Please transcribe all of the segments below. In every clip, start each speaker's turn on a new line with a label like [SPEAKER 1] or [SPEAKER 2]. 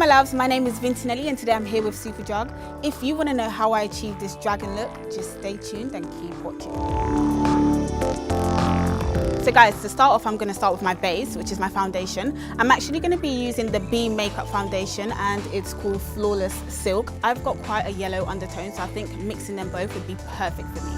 [SPEAKER 1] my loves, my name is VINTY and today I'm here with Superdrug. If you want to know how I achieved this dragon look, just stay tuned and keep watching. So guys, to start off, I'm going to start with my base, which is my foundation. I'm actually going to be using the B Makeup foundation and it's called Flawless Silk. I've got quite a yellow undertone, so I think mixing them both would be perfect for me.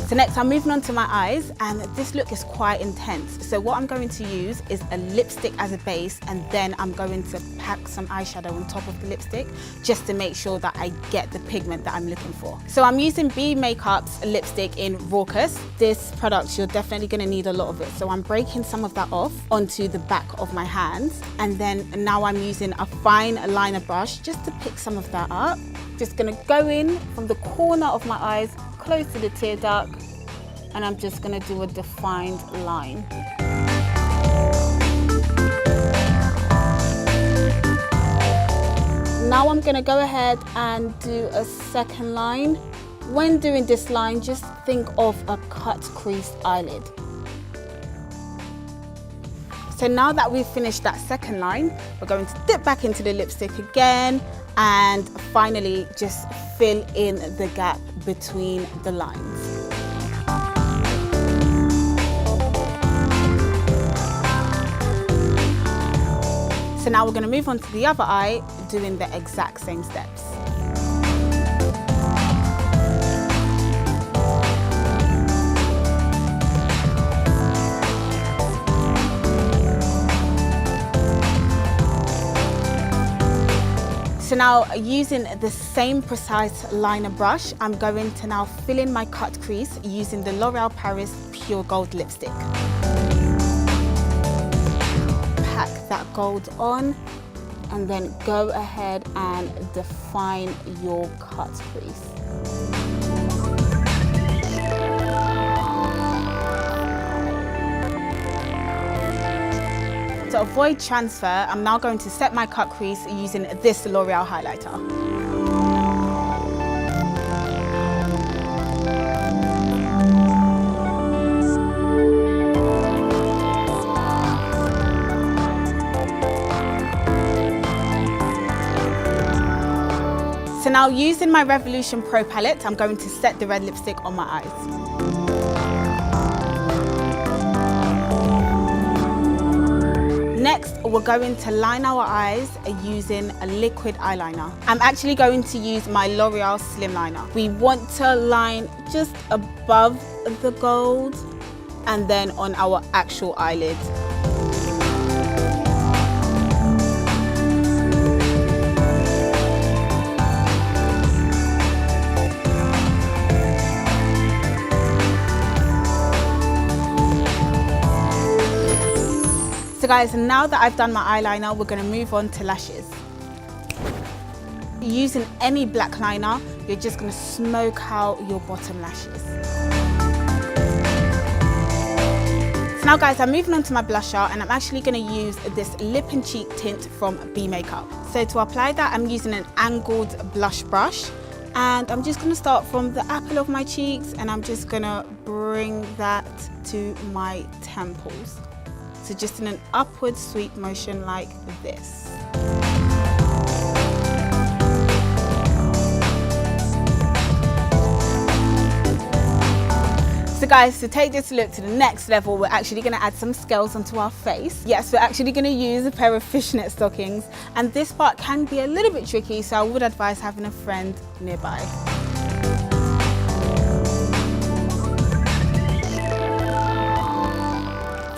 [SPEAKER 1] So next I'm moving on to my eyes, and this look is quite intense. So what I'm going to use is a lipstick as a base, and then I'm going to pack some eyeshadow on top of the lipstick just to make sure that I get the pigment that I'm looking for. So I'm using B Makeup's lipstick in Raucous. This product, you're definitely going to need a lot of it. So I'm breaking some of that off onto the back of my hands, and then now I'm using a fine liner brush just to pick some of that up. Just going to go in from the corner of my eyes close to the tear duct, and I'm just going to do a defined line. Now I'm going to go ahead and do a second line. When doing this line, just think of a cut creased eyelid. So now that we've finished that second line, we're going to dip back into the lipstick again and finally just fill in the gap between the lines. So now we're going to move on to the other eye, doing the exact same steps. So now, using the same precise liner brush, I'm going to now fill in my cut crease using the L'Oreal Paris Pure Gold lipstick. Pack that gold on, and then go ahead and define your cut crease. To avoid transfer, I'm now going to set my cut crease using this L'Oreal highlighter. So now, using my Revolution Pro palette, I'm going to set the red lipstick on my eyes. Next, we're going to line our eyes using a liquid eyeliner. I'm actually going to use my L'Oreal Slim Liner. We want to line just above the gold and then on our actual eyelid. So guys, now that I've done my eyeliner, we're going to move on to lashes. Using any black liner, you're just going to smoke out your bottom lashes. So now guys, I'm moving on to my blusher, and I'm actually going to use this lip and cheek tint from B Makeup. So to apply that, I'm using an angled blush brush, and I'm just going to start from the apple of my cheeks, and I'm just going to bring that to my temples. So just in an upward sweep motion like this. So guys, to take this look to the next level, we're actually going to add some scales onto our face. Yes, we're actually going to use a pair of fishnet stockings, and this part can be a little bit tricky, so I would advise having a friend nearby.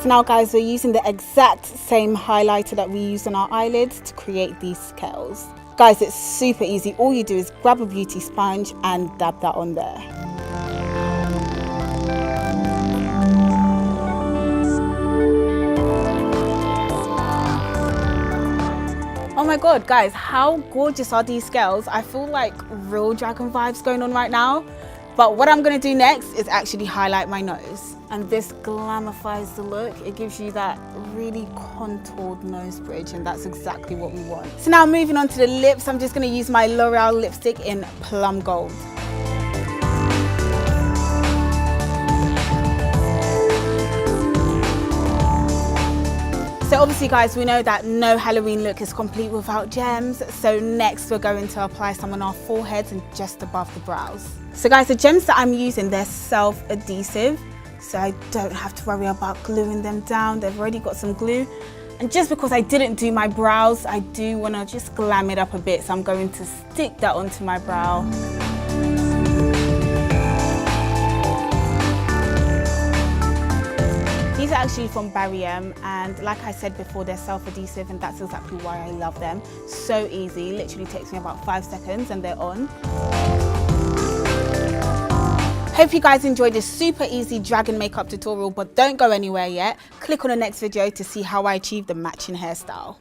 [SPEAKER 1] So now guys, we're using the exact same highlighter that we use on our eyelids to create these scales. Guys, it's super easy. All you do is grab a beauty sponge and dab that on there. Oh my god, guys, how gorgeous are these scales? I feel like real dragon vibes going on right now. But what I'm gonna do next is actually highlight my nose. And this glamifies the look. It gives you that really contoured nose bridge, and that's exactly what we want. So now moving on to the lips, I'm just gonna use my L'Oreal lipstick in Plum Gold. So obviously guys, we know that no Halloween look is complete without gems. So next we're going to apply some on our foreheads and just above the brows. So guys, the gems that I'm using, they're self-adhesive. So I don't have to worry about gluing them down. They've already got some glue. And just because I didn't do my brows, I do want to just glam it up a bit. So I'm going to stick that onto my brow. These are actually from Barry M, and like I said before, they're self-adhesive, and that's exactly why I love them. So easy, literally takes me about 5 seconds and they're on. Hope you guys enjoyed this super easy dragon makeup tutorial, but don't go anywhere yet. Click on the next video to see how I achieve the matching hairstyle.